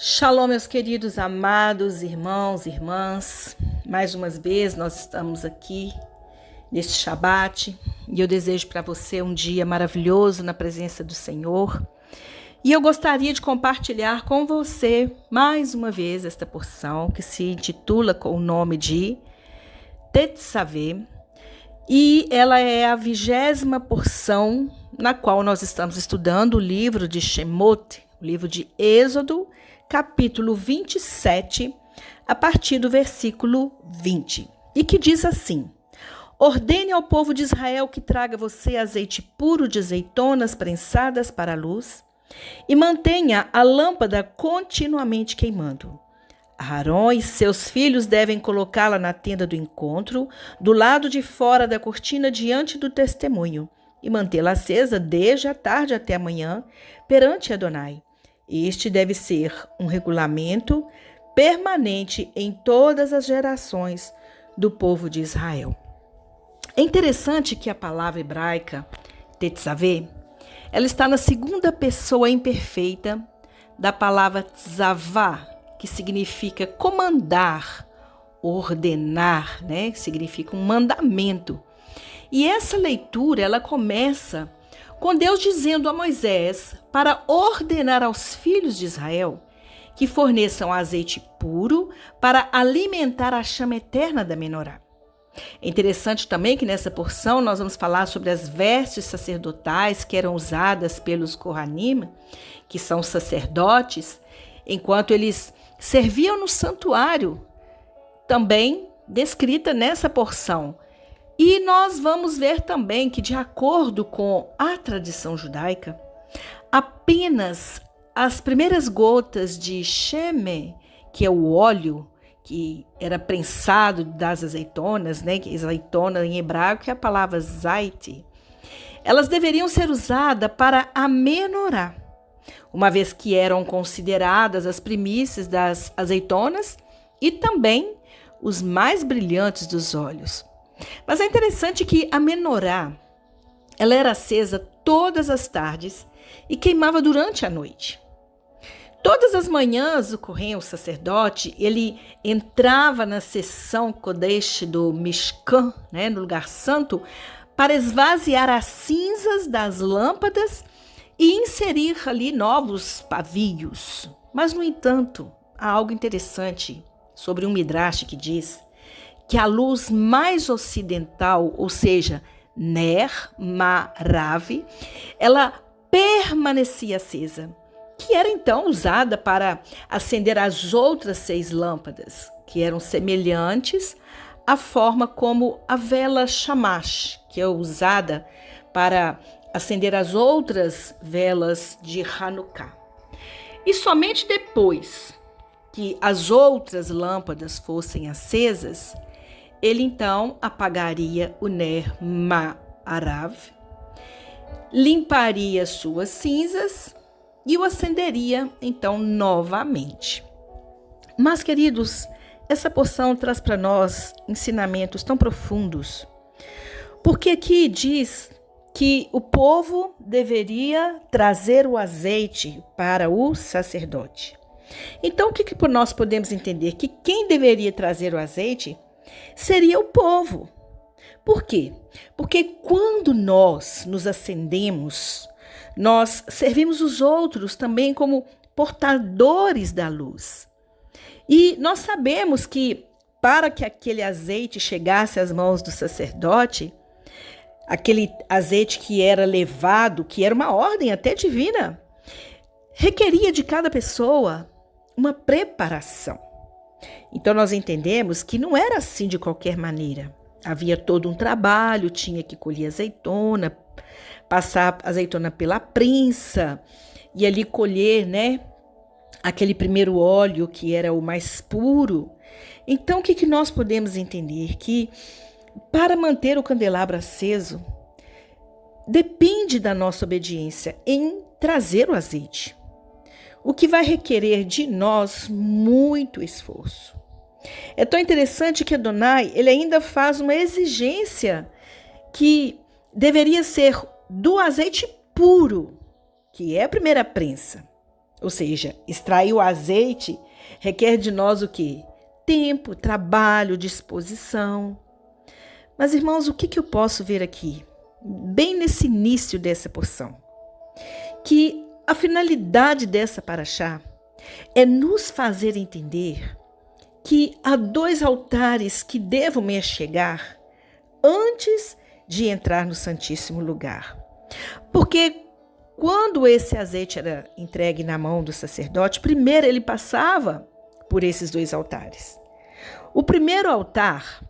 Shalom, meus queridos, amados irmãos e irmãs. Mais uma vez nós estamos aqui neste Shabat e eu desejo para você um dia maravilhoso na presença do Senhor. E eu gostaria de compartilhar com você mais uma vez esta porção que se intitula com o nome de Tetzaveh, e ela é a 20ª porção na qual nós estamos estudando o livro de Shemot, o livro de Êxodo, capítulo 27, a partir do versículo 20, e que diz assim: ordene ao povo de Israel que traga você azeite puro de azeitonas prensadas para a luz e mantenha a lâmpada continuamente queimando. Aarão e seus filhos devem colocá-la na tenda do encontro, do lado de fora da cortina diante do testemunho, e mantê-la acesa desde a tarde até a manhã perante Adonai. Este deve ser um regulamento permanente em todas as gerações do povo de Israel. É interessante que a palavra hebraica Tetzaveh, ela está na segunda pessoa imperfeita da palavra tzavah, que significa comandar, ordenar, né? Significa um mandamento. E essa leitura, ela começa com Deus dizendo a Moisés para ordenar aos filhos de Israel que forneçam azeite puro para alimentar a chama eterna da menorá. É interessante também que nessa porção nós vamos falar sobre as vestes sacerdotais que eram usadas pelos Kohanim, que são sacerdotes, enquanto eles serviam no santuário, também descrita nessa porção. E nós vamos ver também que, de acordo com a tradição judaica, apenas as primeiras gotas de sheme, que é o óleo que era prensado das azeitonas, né? Que azeitona em hebraico é a palavra zait, elas deveriam ser usadas para a menorá, uma vez que eram consideradas as primícias das azeitonas e também os mais brilhantes dos óleos. Mas é interessante que a menorá, ela era acesa todas as tardes e queimava durante a noite. Todas as manhãs o Kohen, o sacerdote, ele entrava na seção Kodesh do Mishkan, né, no lugar santo, para esvaziar as cinzas das lâmpadas e inserir ali novos pavios. Mas, no entanto, há algo interessante sobre um midrash que diz que a luz mais ocidental, ou seja, Ner Marav, ela permanecia acesa, que era então usada para acender as outras 6 lâmpadas, que eram semelhantes à forma como a vela shamash, que é usada para acender as outras velas de Hanukkah. E somente depois que as outras lâmpadas fossem acesas, ele então apagaria o Ner Ma'arav, limparia suas cinzas e o acenderia então novamente. Mas, queridos, essa porção traz para nós ensinamentos tão profundos, porque aqui diz que o povo deveria trazer o azeite para o sacerdote. Então, o que nós podemos entender? Que quem deveria trazer o azeite seria o povo. Por quê? Porque quando nós nos acendemos, nós servimos os outros também como portadores da luz. E nós sabemos que para que aquele azeite chegasse às mãos do sacerdote, aquele azeite que era levado, que era uma ordem até divina, requeria de cada pessoa uma preparação. Então nós entendemos que não era assim de qualquer maneira. Havia todo um trabalho, tinha que colher azeitona, passar a azeitona pela prensa e ali colher, né, aquele primeiro óleo que era o mais puro. Então o que nós podemos entender? Que para manter o candelabro aceso, depende da nossa obediência em trazer o azeite, o que vai requerer de nós muito esforço. É tão interessante que Adonai, ele ainda faz uma exigência que deveria ser do azeite puro, que é a primeira prensa. Ou seja, extrair o azeite requer de nós o quê? Tempo, trabalho, disposição. Mas, irmãos, o que eu posso ver aqui? Bem nesse início dessa porção. Que a finalidade dessa paraxá é nos fazer entender que há 2 altares que devo me achegar antes de entrar no Santíssimo Lugar. Porque quando esse azeite era entregue na mão do sacerdote, primeiro ele passava por esses 2 altares. O primeiro altar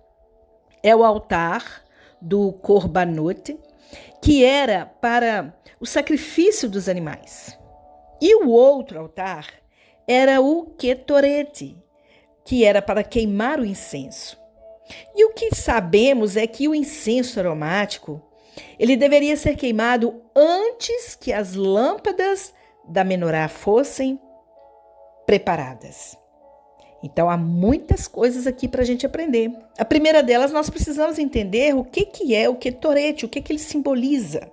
é o altar do Korbanot, que era para o sacrifício dos animais. E o outro altar era o Ketoret, que era para queimar o incenso. E o que sabemos é que o incenso aromático, ele deveria ser queimado antes que as lâmpadas da menorá fossem preparadas. Então, há muitas coisas aqui para a gente aprender. A primeira delas, nós precisamos entender o que é o Ketoret, o que ele simboliza.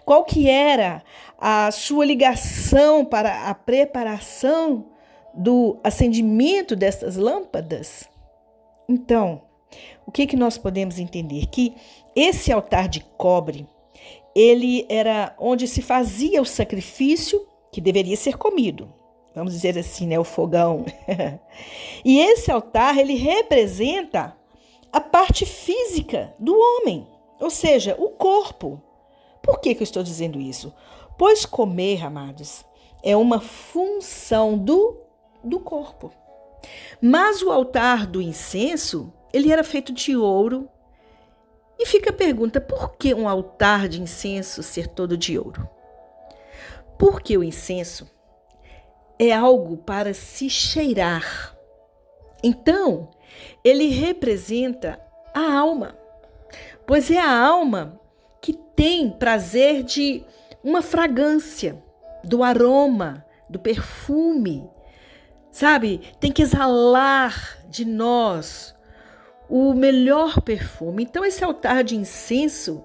Qual que era a sua ligação para a preparação do acendimento dessas lâmpadas? Então, o que nós podemos entender? Que esse altar de cobre, ele era onde se fazia o sacrifício que deveria ser comido. Vamos dizer assim, né? O fogão. E esse altar, ele representa a parte física do homem, ou seja, o corpo. Por que eu estou dizendo isso? Pois comer, amados, é uma função do corpo. Mas o altar do incenso, ele era feito de ouro. E fica a pergunta, por que um altar de incenso ser todo de ouro? Porque o incenso é algo para se cheirar. Então, ele representa a alma, pois é a alma que tem prazer de uma fragrância, do aroma, do perfume, sabe? Tem que exalar de nós o melhor perfume. Então, esse altar de incenso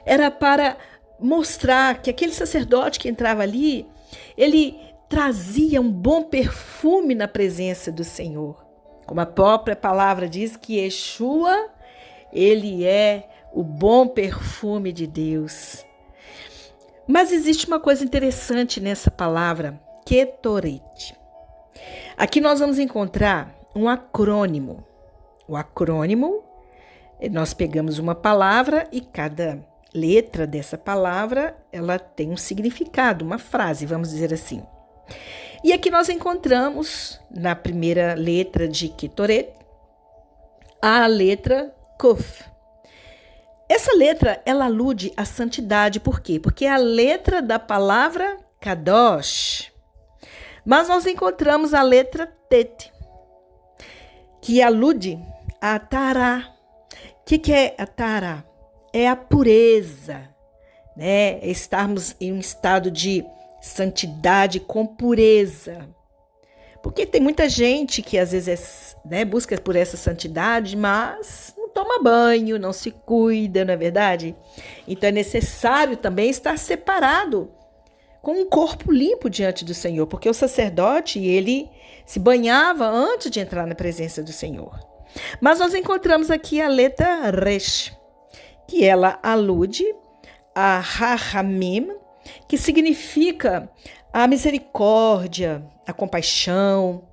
era para mostrar que aquele sacerdote que entrava ali, ele trazia um bom perfume na presença do Senhor. Como a própria palavra diz que Yeshua, ele é o bom perfume de Deus. Mas existe uma coisa interessante nessa palavra, Ketoret. Aqui nós vamos encontrar um acrônimo. O acrônimo, nós pegamos uma palavra e cada letra dessa palavra, ela tem um significado, uma frase, vamos dizer assim. E aqui nós encontramos, na primeira letra de Ketoret, a letra Kuf. Essa letra, ela alude à santidade. Por quê? Porque é a letra da palavra Kadosh. Mas nós encontramos a letra Tet, que alude a Tará. O que é a Tará? É a pureza, né? É estarmos em um estado de santidade com pureza. Porque tem muita gente que às vezes busca por essa santidade, mas não toma banho, não se cuida, não é verdade? Então é necessário também estar separado, com um corpo limpo diante do Senhor, porque o sacerdote, ele se banhava antes de entrar na presença do Senhor. Mas nós encontramos aqui a letra Resh, que ela alude a Rahamim, que significa a misericórdia, a compaixão.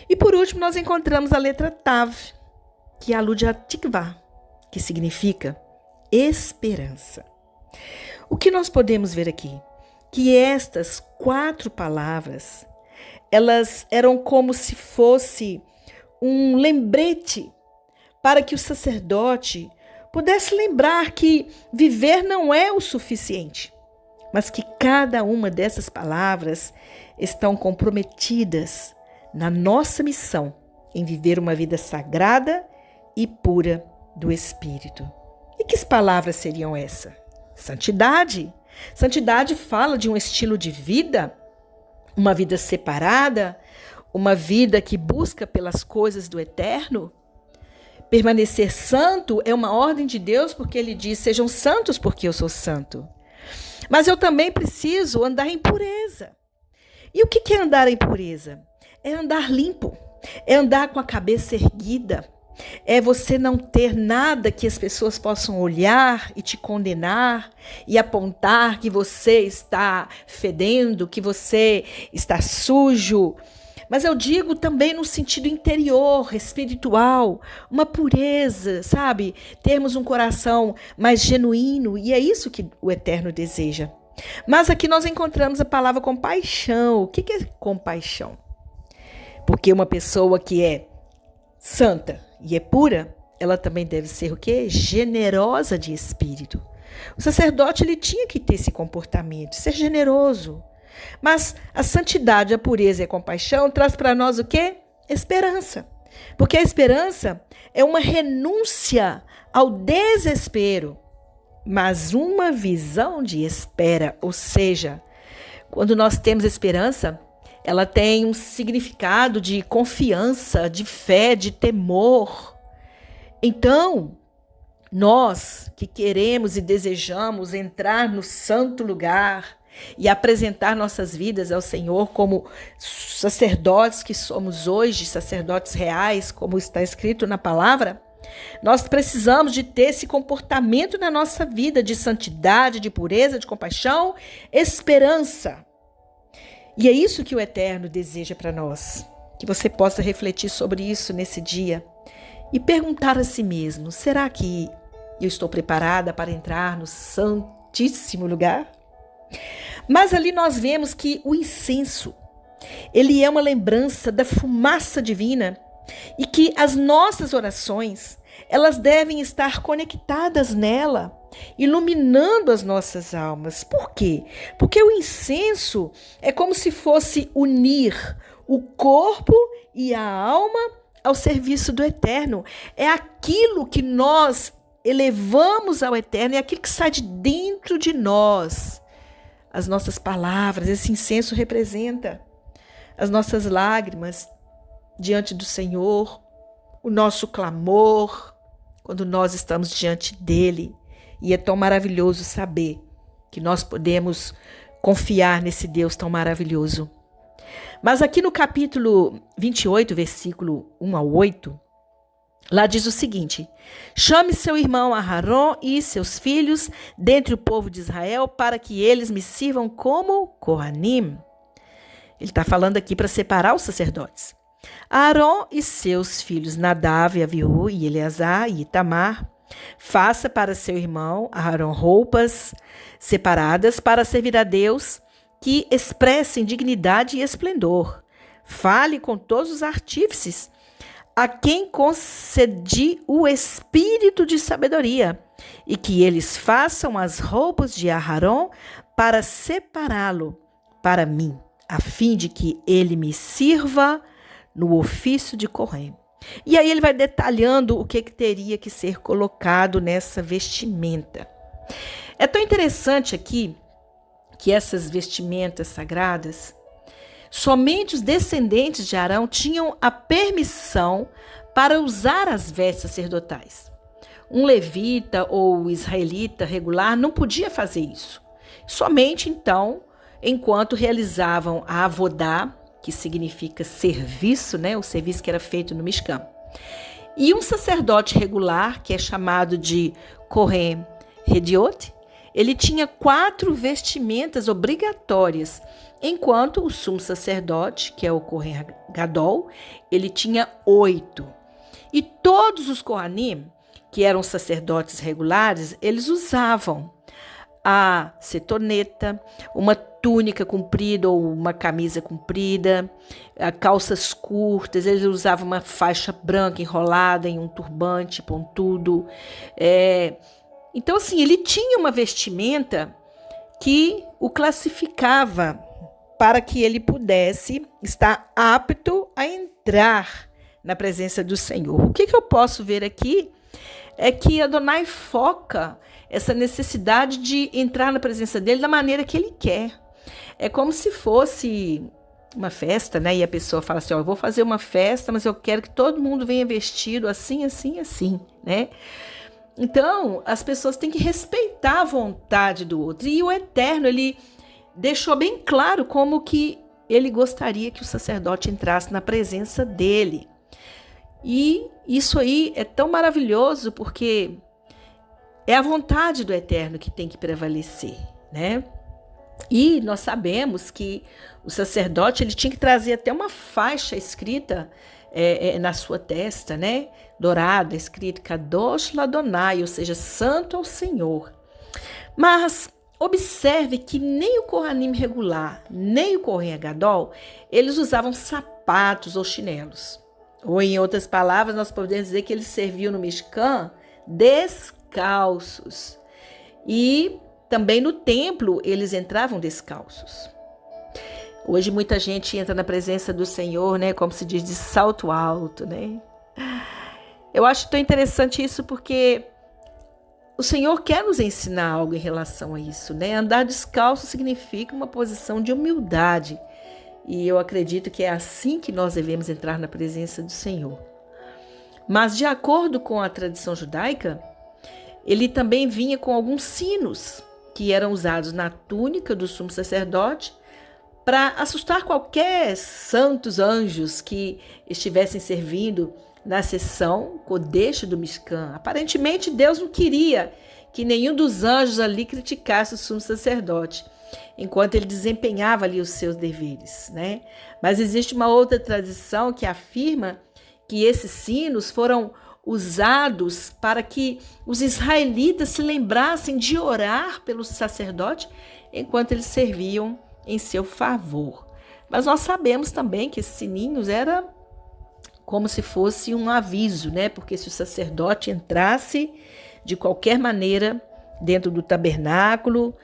E por último, nós encontramos a letra Tav, que alude a Tikvah, que significa esperança. O que nós podemos ver aqui? Que estas 4 palavras, elas eram como se fosse um lembrete para que o sacerdote pudesse lembrar que viver não é o suficiente, mas que cada uma dessas palavras estão comprometidas na nossa missão em viver uma vida sagrada e pura do Espírito. E que palavras seriam essas? Santidade. Santidade fala de um estilo de vida, uma vida separada, uma vida que busca pelas coisas do eterno. Permanecer santo é uma ordem de Deus, porque ele diz: sejam santos porque eu sou santo. Mas eu também preciso andar em pureza. E o que é andar em pureza? É andar limpo, é andar com a cabeça erguida, é você não ter nada que as pessoas possam olhar e te condenar e apontar que você está fedendo, que você está sujo. Mas eu digo também no sentido interior, espiritual, uma pureza, sabe? Termos um coração mais genuíno, e é isso que o Eterno deseja. Mas aqui nós encontramos a palavra compaixão. O que é compaixão? Porque uma pessoa que é santa e é pura, ela também deve ser o quê? Generosa de espírito. O sacerdote ele tinha que ter esse comportamento, ser generoso. Mas a santidade, a pureza e a compaixão traz para nós o quê? Esperança. Porque a esperança é uma renúncia ao desespero, mas uma visão de espera. Ou seja, quando nós temos esperança, ela tem um significado de confiança, de fé, de temor. Então, nós que queremos e desejamos entrar no santo lugar e apresentar nossas vidas ao Senhor como sacerdotes que somos hoje, sacerdotes reais, como está escrito na palavra, nós precisamos de ter esse comportamento na nossa vida de santidade, de pureza, de compaixão, esperança. E é isso que o Eterno deseja para nós, que você possa refletir sobre isso nesse dia e perguntar a si mesmo, será que eu estou preparada para entrar no santíssimo lugar? Mas ali nós vemos que o incenso, ele é uma lembrança da fumaça divina e que as nossas orações, elas devem estar conectadas nela, iluminando as nossas almas. Por quê? Porque o incenso é como se fosse unir o corpo e a alma ao serviço do Eterno. É aquilo que nós elevamos ao Eterno, é aquilo que sai de dentro de nós. As nossas palavras, esse incenso representa as nossas lágrimas diante do Senhor, o nosso clamor, quando nós estamos diante dele. E é tão maravilhoso saber que nós podemos confiar nesse Deus tão maravilhoso. Mas aqui no capítulo 28, versículo 1 ao 8, lá diz o seguinte: chame seu irmão Aharon e seus filhos dentre o povo de Israel para que eles me sirvam como Kohanim. Ele está falando aqui para separar os sacerdotes. Aharon e seus filhos Nadav, Aviú e Eleazar e Itamar, faça para seu irmão Aharon roupas separadas para servir a Deus, que expressem dignidade e esplendor. Fale com todos os artífices, a quem concedi o espírito de sabedoria, e que eles façam as roupas de Aharon para separá-lo para mim, a fim de que ele me sirva no ofício de Cohen. E aí ele vai detalhando o que teria que ser colocado nessa vestimenta. É tão interessante aqui que essas vestimentas sagradas, somente os descendentes de Arão tinham a permissão para usar as vestes sacerdotais. Um levita ou israelita regular não podia fazer isso. Somente então, enquanto realizavam a avodá, que significa serviço, né? O serviço que era feito no Mishkan. E um sacerdote regular, que é chamado de Kohen Hediot, ele tinha 4 vestimentas obrigatórias, enquanto o sumo sacerdote, que é o Kohen Gadol, ele tinha 8. E todos os Kohanim, que eram sacerdotes regulares, eles usavam a setoneta, uma túnica comprida ou uma camisa comprida, calças curtas, eles usavam uma faixa branca enrolada em um turbante pontudo. Então, assim, ele tinha uma vestimenta que o classificava para que ele pudesse estar apto a entrar na presença do Senhor. O que eu posso ver aqui é que Adonai foca essa necessidade de entrar na presença dele da maneira que ele quer. É como se fosse uma festa, né? E a pessoa fala assim, eu vou fazer uma festa, mas eu quero que todo mundo venha vestido assim, assim, assim, né? Então, as pessoas têm que respeitar a vontade do outro. E o Eterno, ele deixou bem claro como que ele gostaria que o sacerdote entrasse na presença dele. E isso aí é tão maravilhoso porque é a vontade do Eterno que tem que prevalecer, né? E nós sabemos que o sacerdote ele tinha que trazer até uma faixa escrita na sua testa, né? Dourada, escrito Kadosh Ladonai, ou seja, Santo ao Senhor. Mas observe que nem o Kohanim regular, nem o Kohen Gadol, eles usavam sapatos ou chinelos. Ou em outras palavras, nós podemos dizer que eles serviam no Mishkan descalços. E também no templo eles entravam descalços. Hoje muita gente entra na presença do Senhor, né, como se diz, de salto alto, né? Eu acho tão interessante isso porque o Senhor quer nos ensinar algo em relação a isso, né? Andar descalço significa uma posição de humildade. E eu acredito que é assim que nós devemos entrar na presença do Senhor. Mas de acordo com a tradição judaica, ele também vinha com alguns sinos que eram usados na túnica do sumo sacerdote para assustar qualquer santos anjos que estivessem servindo na sessão Kodesh do Mishkan. Aparentemente, Deus não queria que nenhum dos anjos ali criticasse o sumo sacerdote, enquanto ele desempenhava ali os seus deveres, né? Mas existe uma outra tradição que afirma que esses sinos foram usados para que os israelitas se lembrassem de orar pelo sacerdote enquanto eles serviam em seu favor. Mas nós sabemos também que esses sininhos era como se fosse um aviso, né? Porque se o sacerdote entrasse de qualquer maneira dentro do tabernáculo,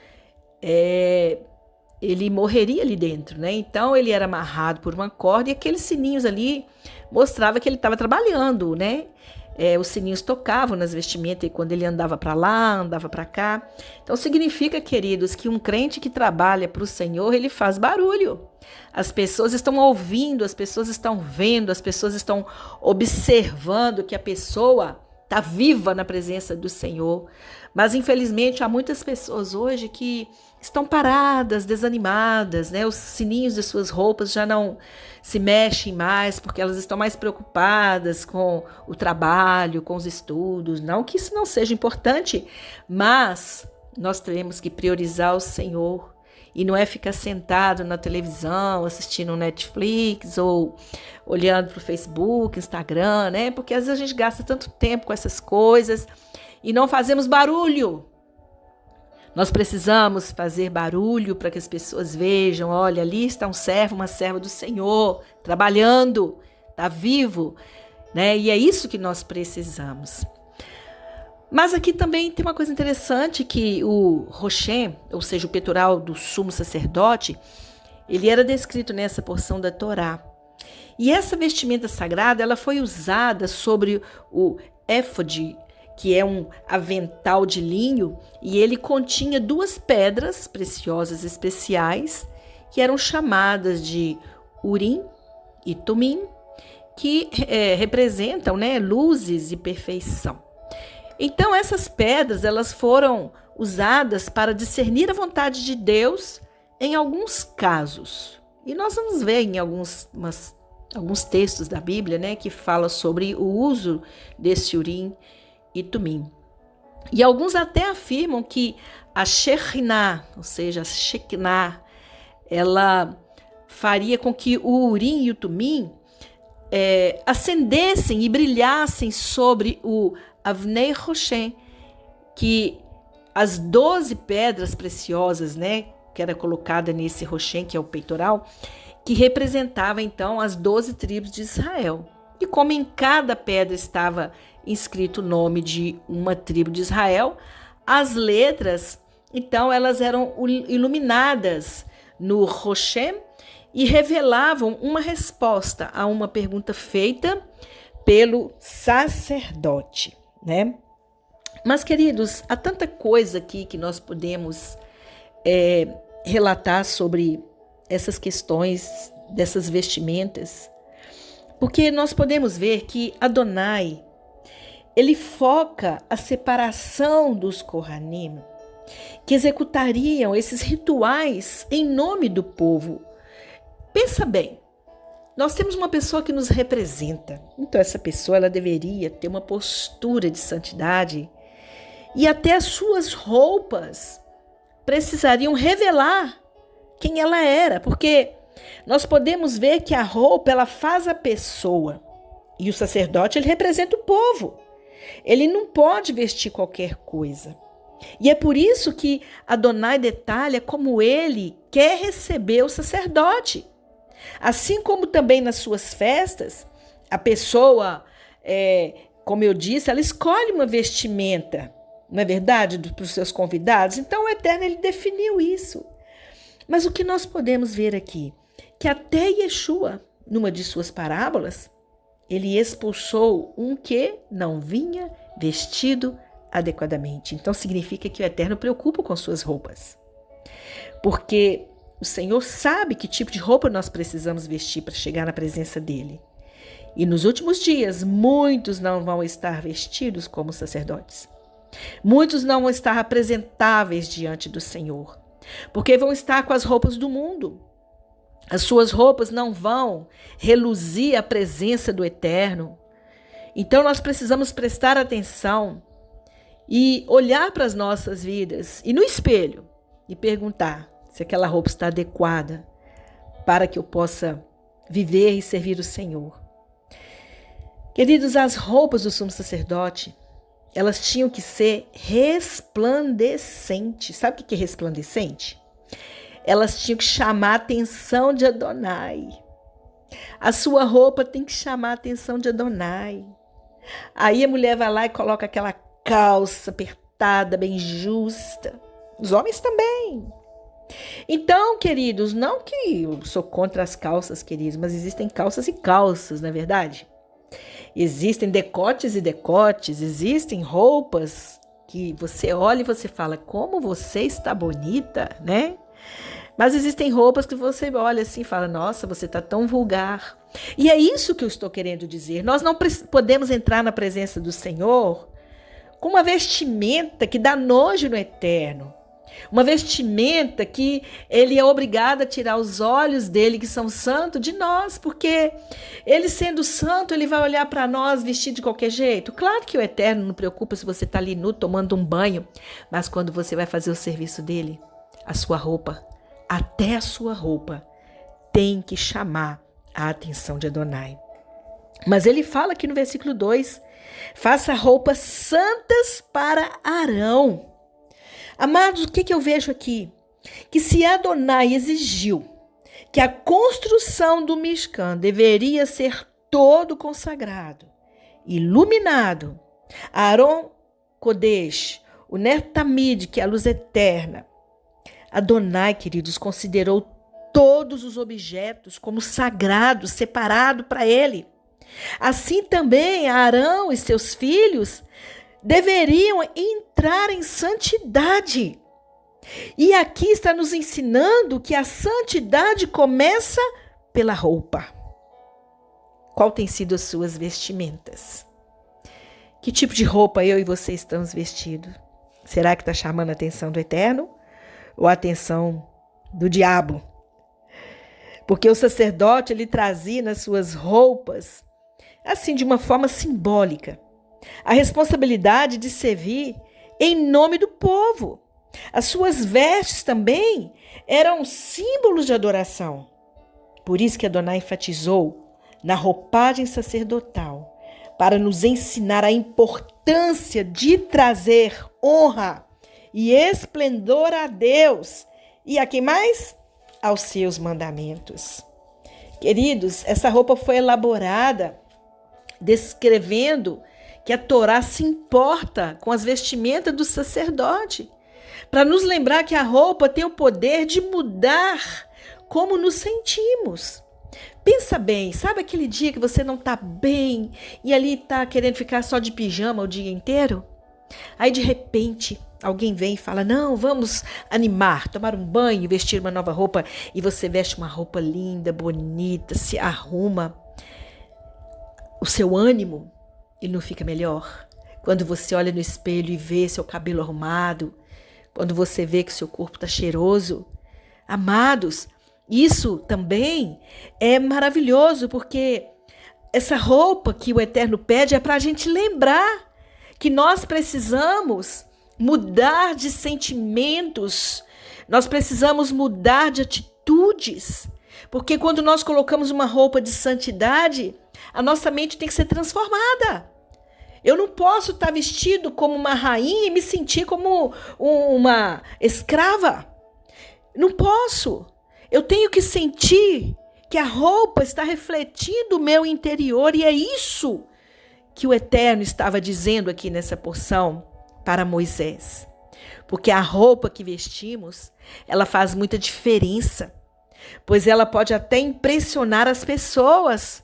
ele morreria ali dentro, né? Então ele era amarrado por uma corda e aqueles sininhos ali mostrava que ele estava trabalhando, né? Os sininhos tocavam nas vestimentas e quando ele andava para lá, andava para cá. Então significa, queridos, que um crente que trabalha para o Senhor, ele faz barulho. As pessoas estão ouvindo, as pessoas estão vendo, as pessoas estão observando que a pessoa está viva na presença do Senhor. Mas infelizmente há muitas pessoas hoje que estão paradas, desanimadas, né? Os sininhos de suas roupas já não se mexem mais porque elas estão mais preocupadas com o trabalho, com os estudos. Não que isso não seja importante, mas nós temos que priorizar o Senhor. E não é ficar sentado na televisão, assistindo Netflix ou olhando para o Facebook, Instagram, né? Porque às vezes a gente gasta tanto tempo com essas coisas e não fazemos barulho. Nós precisamos fazer barulho para que as pessoas vejam, olha, ali está um servo, uma serva do Senhor, trabalhando, está vivo, né? E é isso que nós precisamos. Mas aqui também tem uma coisa interessante que o Roshem, ou seja, o peitoral do sumo sacerdote, ele era descrito nessa porção da Torá. E essa vestimenta sagrada, ela foi usada sobre o éfode, que é um avental de linho, e ele continha 2 pedras preciosas especiais, que eram chamadas de Urim e Tumim, que representam, né, luzes e perfeição. Então essas pedras elas foram usadas para discernir a vontade de Deus em alguns casos. E nós vamos ver em alguns textos da Bíblia, né, que fala sobre o uso desse Urim e Tumim. E alguns até afirmam que a Shekhinah, ou seja, a Shekinah, ela faria com que o Urim e o Tumim acendessem e brilhassem sobre o Avnei Roshem, que as 12 pedras preciosas, né, que era colocada nesse Roshem, que é o peitoral, que representava então as 12 tribos de Israel. E como em cada pedra estava inscrito o nome de uma tribo de Israel, as letras, então, elas eram iluminadas no Roshem e revelavam uma resposta a uma pergunta feita pelo sacerdote, né? Mas, queridos, há tanta coisa aqui que nós podemos relatar sobre essas questões dessas vestimentas, porque nós podemos ver que Adonai, ele foca a separação dos Kohanim, que executariam esses rituais em nome do povo. Pensa bem, nós temos uma pessoa que nos representa, então essa pessoa ela deveria ter uma postura de santidade e até as suas roupas precisariam revelar quem ela era, porque nós podemos ver que a roupa ela faz a pessoa e o sacerdote ele representa o povo. Ele não pode vestir qualquer coisa. E é por isso que Adonai detalha como ele quer receber o sacerdote. Assim como também nas suas festas, a pessoa, como eu disse, ela escolhe uma vestimenta, não é verdade, para os seus convidados. Então o Eterno ele definiu isso. Mas o que nós podemos ver aqui? Que até Yeshua, numa de suas parábolas, ele expulsou um que não vinha vestido adequadamente. Então significa que o Eterno preocupa com suas roupas. Porque o Senhor sabe que tipo de roupa nós precisamos vestir para chegar na presença dele. E nos últimos dias, muitos não vão estar vestidos como sacerdotes. Muitos não vão estar apresentáveis diante do Senhor, porque vão estar com as roupas do mundo. As suas roupas não vão reluzir a presença do Eterno. Então nós precisamos prestar atenção e olhar para as nossas vidas e no espelho e perguntar se aquela roupa está adequada para que eu possa viver e servir o Senhor. Queridos, as roupas do sumo sacerdote, elas tinham que ser resplandecentes. Sabe o que é resplandecente? Elas tinham que chamar a atenção de Adonai. A sua roupa tem que chamar a atenção de Adonai. Aí a mulher vai lá e coloca aquela calça apertada, bem justa. Os homens também. Então, queridos, não que eu sou contra as calças, queridos, mas existem calças e calças, não é verdade? Existem decotes e decotes, existem roupas que você olha e você fala, como você está bonita, né? Mas existem roupas que você olha assim e fala, nossa, você está tão vulgar. E é isso que eu estou querendo dizer. Nós não podemos entrar na presença do Senhor com uma vestimenta que dá nojo no Eterno. Uma vestimenta que ele é obrigado a tirar os olhos dele, que são santos, de nós, porque ele sendo santo, ele vai olhar para nós vestido de qualquer jeito. Claro que o Eterno não preocupa se você está ali nu, tomando um banho, mas quando você vai fazer o serviço dele, a sua roupa, até a sua roupa, tem que chamar a atenção de Adonai. Mas ele fala aqui no versículo 2, faça roupas santas para Arão. Amados, o que eu vejo aqui? Que se Adonai exigiu que a construção do Mishkan deveria ser todo consagrado, iluminado, Aron Kodesh, o Ner Tamid, que é a luz eterna, Adonai, queridos, considerou todos os objetos como sagrados, separados para ele. Assim também Arão e seus filhos deveriam entrar em santidade. E aqui está nos ensinando que a santidade começa pela roupa. Qual tem sido as suas vestimentas? Que tipo de roupa eu e você estamos vestidos? Será que está chamando a atenção do Eterno ou a atenção do diabo? Porque o sacerdote ele trazia nas suas roupas, assim de uma forma simbólica, a responsabilidade de servir em nome do povo. As suas vestes também eram símbolos de adoração. Por isso que Adonai enfatizou na roupagem sacerdotal, para nos ensinar a importância de trazer honra e esplendor a Deus e a quem mais? Aos seus mandamentos. Queridos, essa roupa foi elaborada descrevendo que a Torá se importa com as vestimentas do sacerdote, para nos lembrar que a roupa tem o poder de mudar como nos sentimos. Pensa bem, sabe aquele dia que você não está bem e ali está querendo ficar só de pijama o dia inteiro? Aí de repente alguém vem e fala, não, vamos animar, tomar um banho, vestir uma nova roupa, e você veste uma roupa linda, bonita, se arruma. O seu ânimo, ele não fica melhor? Quando você olha no espelho e vê seu cabelo arrumado, quando você vê que seu corpo está cheiroso. Amados, Isso também é maravilhoso, porque essa roupa que o Eterno pede é para a gente lembrar que nós precisamos mudar de sentimentos, nós precisamos mudar de atitudes, porque quando nós colocamos uma roupa de santidade, a nossa mente tem que ser transformada. Eu não posso estar vestido como uma rainha e me sentir como uma escrava. Não posso. Eu tenho que sentir que a roupa está refletindo o meu interior, e é isso que o Eterno estava dizendo aqui nessa porção para Moisés. Porque a roupa que vestimos, ela faz muita diferença, pois ela pode até impressionar as pessoas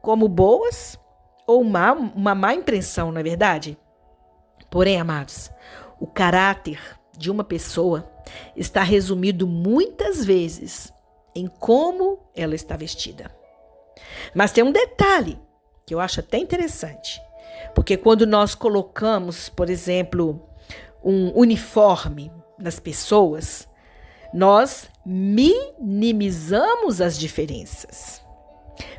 como boas ou uma má impressão, não é verdade? Porém, amados, o caráter de uma pessoa está resumido muitas vezes em como ela está vestida. Mas tem um detalhe que eu acho até interessante, porque quando nós colocamos, por exemplo, um uniforme nas pessoas, nós minimizamos as diferenças.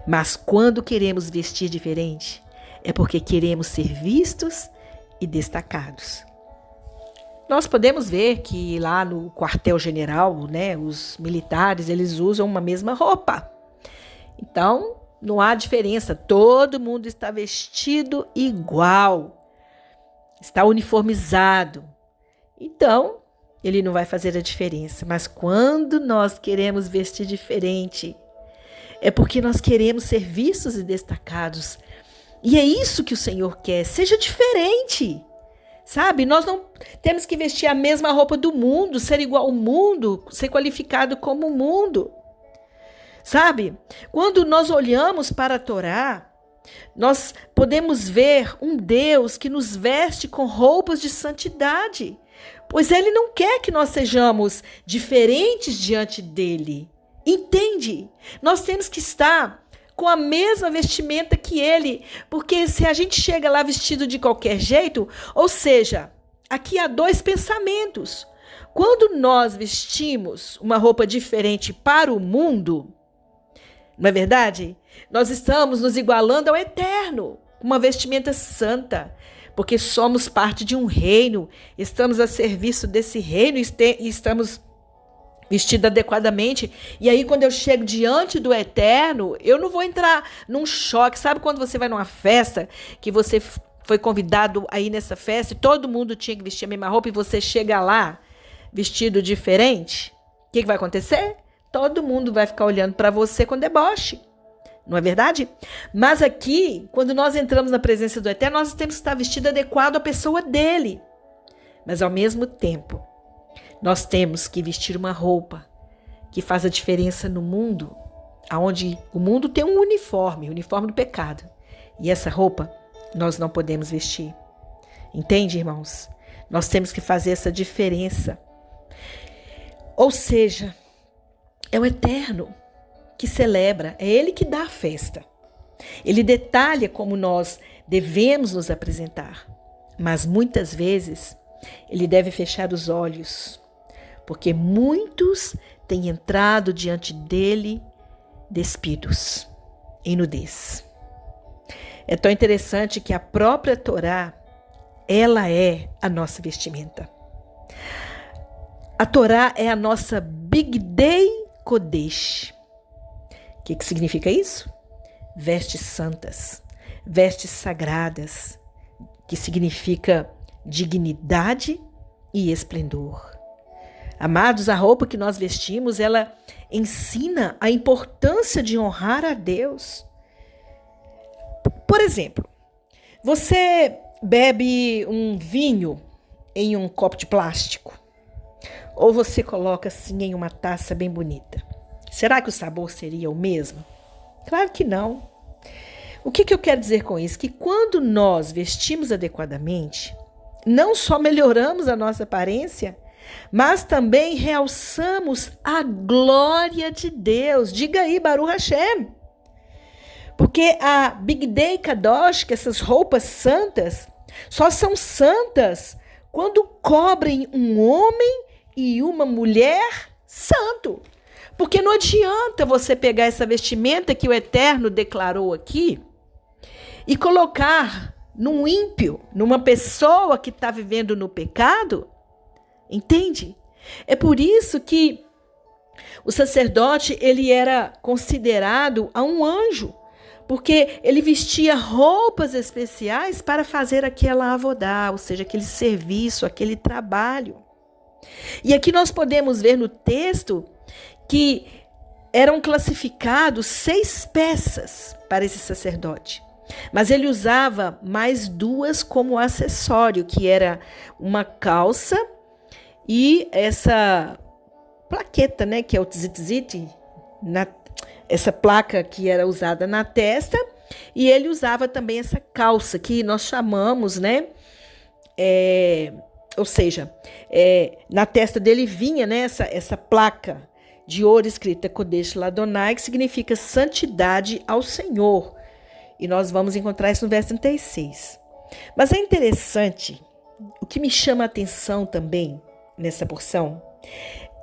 Mas quando queremos vestir diferente, é porque queremos ser vistos e destacados. Nós podemos ver que lá no quartel-general, né, os militares, eles usam uma mesma roupa. Então, não há diferença. Todo mundo está vestido igual. Está uniformizado. Então, ele não vai fazer a diferença. Mas quando nós queremos vestir diferente, é porque nós queremos ser vistos e destacados. E é isso que o Senhor quer. Seja diferente. Sabe, nós não temos que vestir a mesma roupa do mundo, ser igual ao mundo, ser qualificado como o mundo. Sabe, quando nós olhamos para a Torá, nós podemos ver um Deus que nos veste com roupas de santidade, pois Ele não quer que nós sejamos diferentes diante dEle. Entende? Nós temos que estar com a mesma vestimenta que ele, porque se a gente chega lá vestido de qualquer jeito, ou seja, aqui há dois pensamentos. Quando nós vestimos uma roupa diferente para o mundo, não é verdade? Nós estamos nos igualando ao Eterno, uma vestimenta santa, porque somos parte de um reino, estamos a serviço desse reino e estamos vestido adequadamente. E aí, quando eu chego diante do Eterno, eu não vou entrar num choque. Sabe quando você vai numa festa, que você foi convidado aí nessa festa e todo mundo tinha que vestir a mesma roupa e você chega lá vestido diferente? O que vai acontecer? Todo mundo vai ficar olhando para você com deboche. Não é verdade? Mas aqui, quando nós entramos na presença do Eterno, nós temos que estar vestido adequado à pessoa dele. Mas ao mesmo tempo, nós temos que vestir uma roupa que faz a diferença no mundo, onde o mundo tem um uniforme, o uniforme do pecado. E essa roupa nós não podemos vestir. Entende, irmãos? Nós temos que fazer essa diferença. Ou seja, é o Eterno que celebra, é Ele que dá a festa. Ele detalha como nós devemos nos apresentar. Mas muitas vezes Ele deve fechar os olhos, porque muitos têm entrado diante dele despidos, em nudez. É tão interessante que a própria Torá, ela é a nossa vestimenta. A Torá é a nossa Bigdei Kodesh. O que significa isso? Vestes santas, vestes sagradas, que significa dignidade e esplendor. Amados, a roupa que nós vestimos, ela ensina a importância de honrar a Deus. Por exemplo, você bebe um vinho em um copo de plástico, ou você coloca assim em uma taça bem bonita. Será que o sabor seria o mesmo? Claro que não. O que eu quero dizer com isso? Que quando nós vestimos adequadamente, não só melhoramos a nossa aparência, mas também realçamos a glória de Deus. Diga aí, Baruch Hashem. Porque a Bigdei Kadosh, que essas roupas santas, só são santas quando cobrem um homem e uma mulher santo. Porque não adianta você pegar essa vestimenta que o Eterno declarou aqui e colocar num ímpio, numa pessoa que está vivendo no pecado. Entende? É por isso que o sacerdote, ele era considerado a um anjo, porque ele vestia roupas especiais para fazer aquela avodá, ou seja, aquele serviço, aquele trabalho. E aqui nós podemos ver no texto que eram classificados 6 peças para esse sacerdote. Mas ele usava mais 2 como acessório, que era uma calça e essa plaqueta, né, que é o tzitzit, essa placa que era usada na testa, e ele usava também essa calça que nós chamamos, né, ou seja, na testa dele vinha, né, essa placa de ouro escrita Kodesh Ladonai, que significa santidade ao Senhor. E nós vamos encontrar isso no verso 36. Mas é interessante, o que me chama a atenção também nessa porção,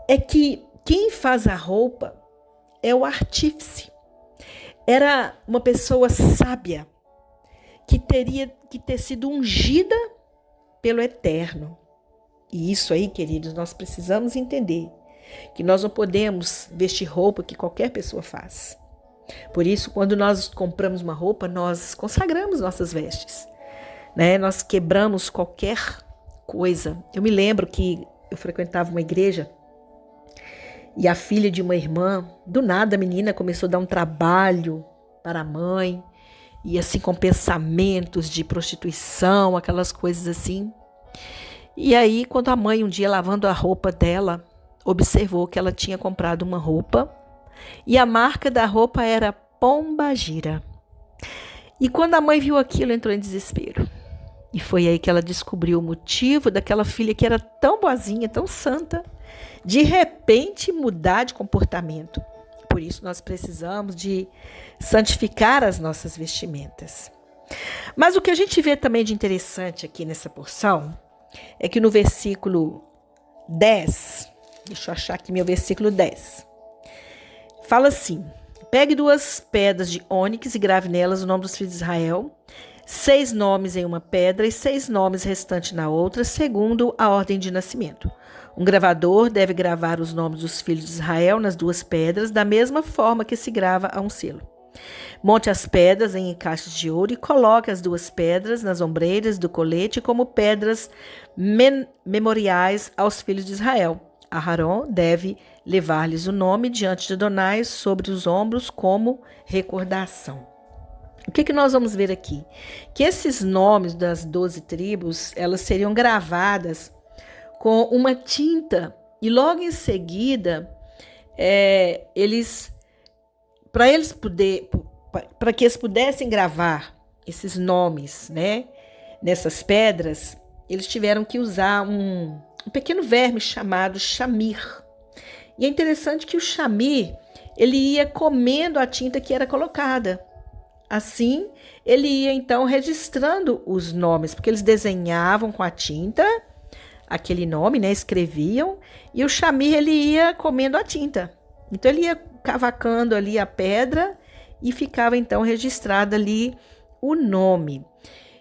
é que quem faz a roupa é o artífice. Era uma pessoa sábia, que teria que ter sido ungida pelo Eterno. E isso aí, queridos, nós precisamos entender, que nós não podemos vestir roupa que qualquer pessoa faz. Por isso, quando nós compramos uma roupa, nós consagramos nossas vestes, né? Nós quebramos qualquer coisa. Eu me lembro que eu frequentava uma igreja e a filha de uma irmã, do nada a menina começou a dar um trabalho para a mãe, e assim com pensamentos de prostituição, aquelas coisas assim. E aí, quando a mãe, um dia lavando a roupa dela, observou que ela tinha comprado uma roupa e a marca da roupa era Pombagira. E quando a mãe viu aquilo, entrou em desespero. E foi aí que ela descobriu o motivo daquela filha que era tão boazinha, tão santa, de repente mudar de comportamento. Por isso nós precisamos de santificar as nossas vestimentas. Mas o que a gente vê também de interessante aqui nessa porção é que no versículo 10, deixa eu achar aqui meu versículo 10, fala assim: pegue 2 pedras de ônix e grave nelas o nome dos filhos de Israel, 6 nomes em uma pedra e 6 nomes restantes na outra, segundo a ordem de nascimento. Um gravador deve gravar os nomes dos filhos de Israel nas 2 pedras, da mesma forma que se grava a um selo. Monte as pedras em encaixes de ouro e coloque as 2 pedras nas ombreiras do colete como pedras memoriais aos filhos de Israel. Aharon deve levar-lhes o nome diante de Adonai sobre os ombros como recordação. O que nós vamos ver aqui? Que esses nomes das 12 tribos, elas seriam gravadas com uma tinta e logo em seguida, para que eles pudessem gravar esses nomes, né, nessas pedras, eles tiveram que usar um pequeno verme chamado chamir. E é interessante que o chamir, ele ia comendo a tinta que era colocada. Assim, ele ia então registrando os nomes, porque eles desenhavam com a tinta aquele nome, né, escreviam, e o chamir, ele ia comendo a tinta. Então ele ia cavacando ali a pedra e ficava então registrado ali o nome.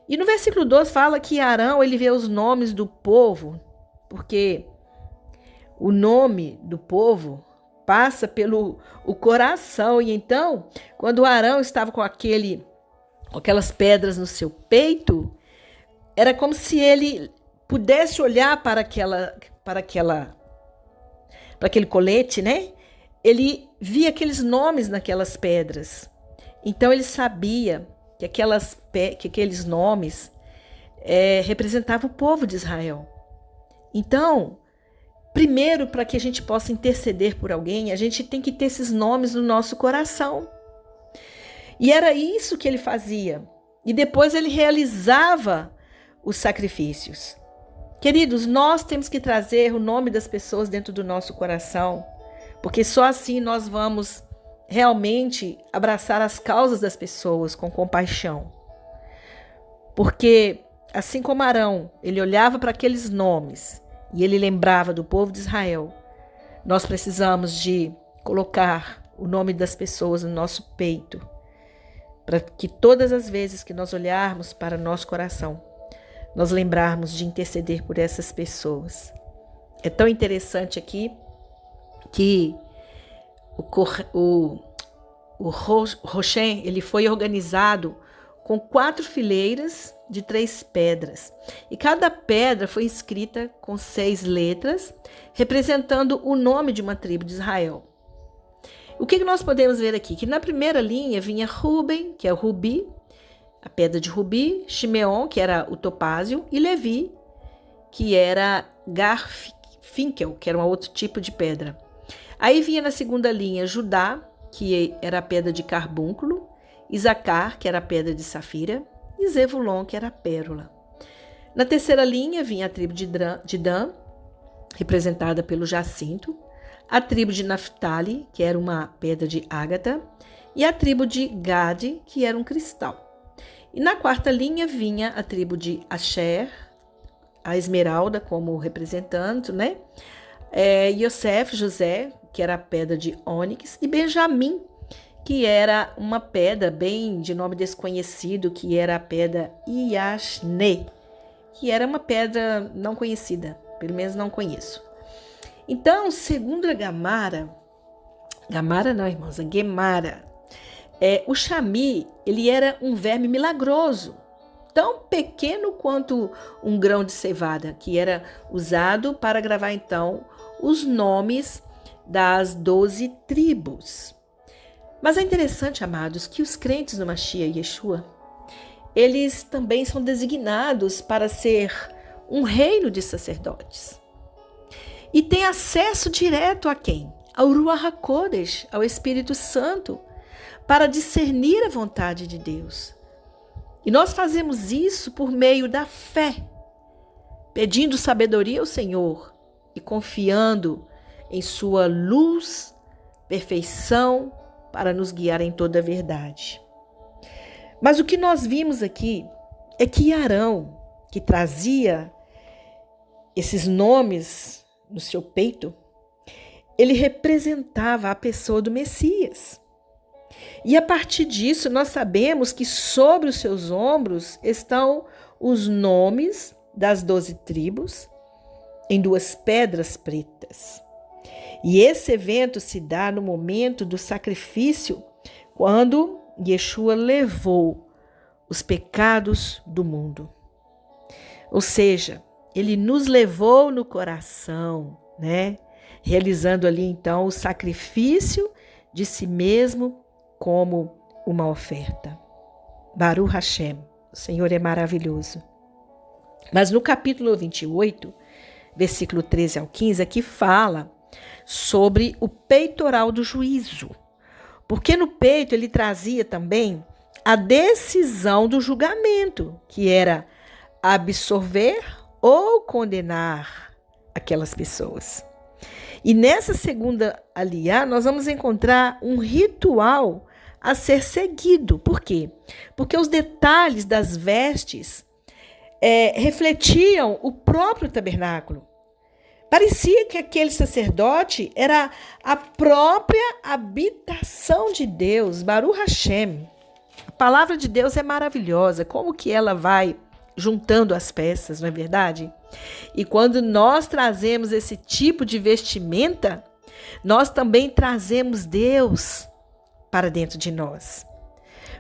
E no versículo 12 fala que Arão, ele vê os nomes do povo, porque o nome do povo passa pelo o coração. E então, quando Arão estava com aquelas pedras no seu peito, era como se ele pudesse olhar para aquele colete, né? Ele via aqueles nomes naquelas pedras. Então ele sabia que aqueles nomes representavam o povo de Israel. Então, primeiro, para que a gente possa interceder por alguém, a gente tem que ter esses nomes no nosso coração. E era isso que ele fazia. E depois ele realizava os sacrifícios. Queridos, nós temos que trazer o nome das pessoas dentro do nosso coração, porque só assim nós vamos realmente abraçar as causas das pessoas com compaixão. Porque, assim como Arão, ele olhava para aqueles nomes e ele lembrava do povo de Israel, nós precisamos de colocar o nome das pessoas no nosso peito, para que todas as vezes que nós olharmos para nosso coração, nós lembrarmos de interceder por essas pessoas. É tão interessante aqui que o Rochen, ele foi organizado com 4 fileiras de 3 pedras. E cada pedra foi escrita com 6 letras, representando o nome de uma tribo de Israel. O que nós podemos ver aqui? Que na primeira linha vinha Ruben, que é o rubi, a pedra de rubi, Shimeon, que era o topázio, e Levi, que era Garfinkel, que era um outro tipo de pedra. Aí vinha na segunda linha Judá, que era a pedra de carbúnculo, Isacar, que era a pedra de safira, e Zevulon, que era a pérola. Na terceira linha vinha a tribo de Dan, representada pelo jacinto, a tribo de Naphtali, que era uma pedra de ágata, e a tribo de Gade, que era um cristal. E na quarta linha vinha a tribo de Asher, a esmeralda como representante, né? Yosef, José, que era a pedra de ônix, e Benjamim, que era uma pedra bem de nome desconhecido, que era a pedra Yashne, que era uma pedra não conhecida, pelo menos não conheço. Então, segundo a Gemara, o Shami, ele era um verme milagroso, tão pequeno quanto um grão de cevada, que era usado para gravar então os nomes das 12 tribos. Mas é interessante, amados, que os crentes no Mashiach e Yeshua, eles também são designados para ser um reino de sacerdotes. E tem acesso direto a quem? Ao Ruach HaKodesh, ao Espírito Santo, para discernir a vontade de Deus. E nós fazemos isso por meio da fé, pedindo sabedoria ao Senhor e confiando em sua luz, perfeição, para nos guiar em toda a verdade. Mas o que nós vimos aqui é que Arão, que trazia esses nomes no seu peito, ele representava a pessoa do Messias. E a partir disso, nós sabemos que sobre os seus ombros estão os nomes das 12 tribos em 2 pedras pretas. E esse evento se dá no momento do sacrifício, quando Yeshua levou os pecados do mundo. Ou seja, ele nos levou no coração, né? Realizando ali então o sacrifício de si mesmo como uma oferta. Baruch Hashem, o Senhor é maravilhoso. Mas no capítulo 28, versículo 13 ao 15, aqui fala sobre o peitoral do juízo. Porque no peito ele trazia também a decisão do julgamento, que era absolver ou condenar aquelas pessoas. E nessa segunda aliá, nós vamos encontrar um ritual a ser seguido. Por quê? Porque os detalhes das vestes refletiam o próprio tabernáculo. Parecia que aquele sacerdote era a própria habitação de Deus, Baruch Hashem. A palavra de Deus é maravilhosa, como que ela vai juntando as peças, não é verdade? E quando nós trazemos esse tipo de vestimenta, nós também trazemos Deus para dentro de nós.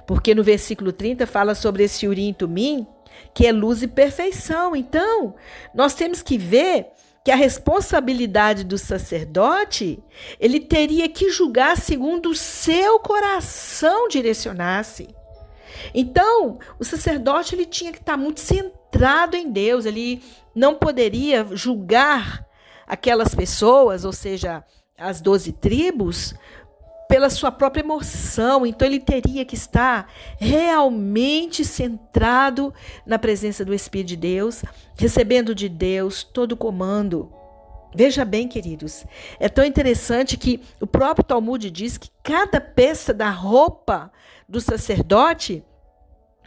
Porque no versículo 30 fala sobre esse Urim e Tumim, que é luz e perfeição. Então, nós temos que ver que a responsabilidade do sacerdote, ele teria que julgar segundo o seu coração direcionasse. Então, o sacerdote ele tinha que estar muito centrado em Deus, ele não poderia julgar aquelas pessoas, ou seja, as 12 tribos, pela sua própria emoção. Então ele teria que estar realmente centrado na presença do Espírito de Deus, recebendo de Deus todo o comando. Veja bem, queridos, é tão interessante que o próprio Talmud diz que cada peça da roupa do sacerdote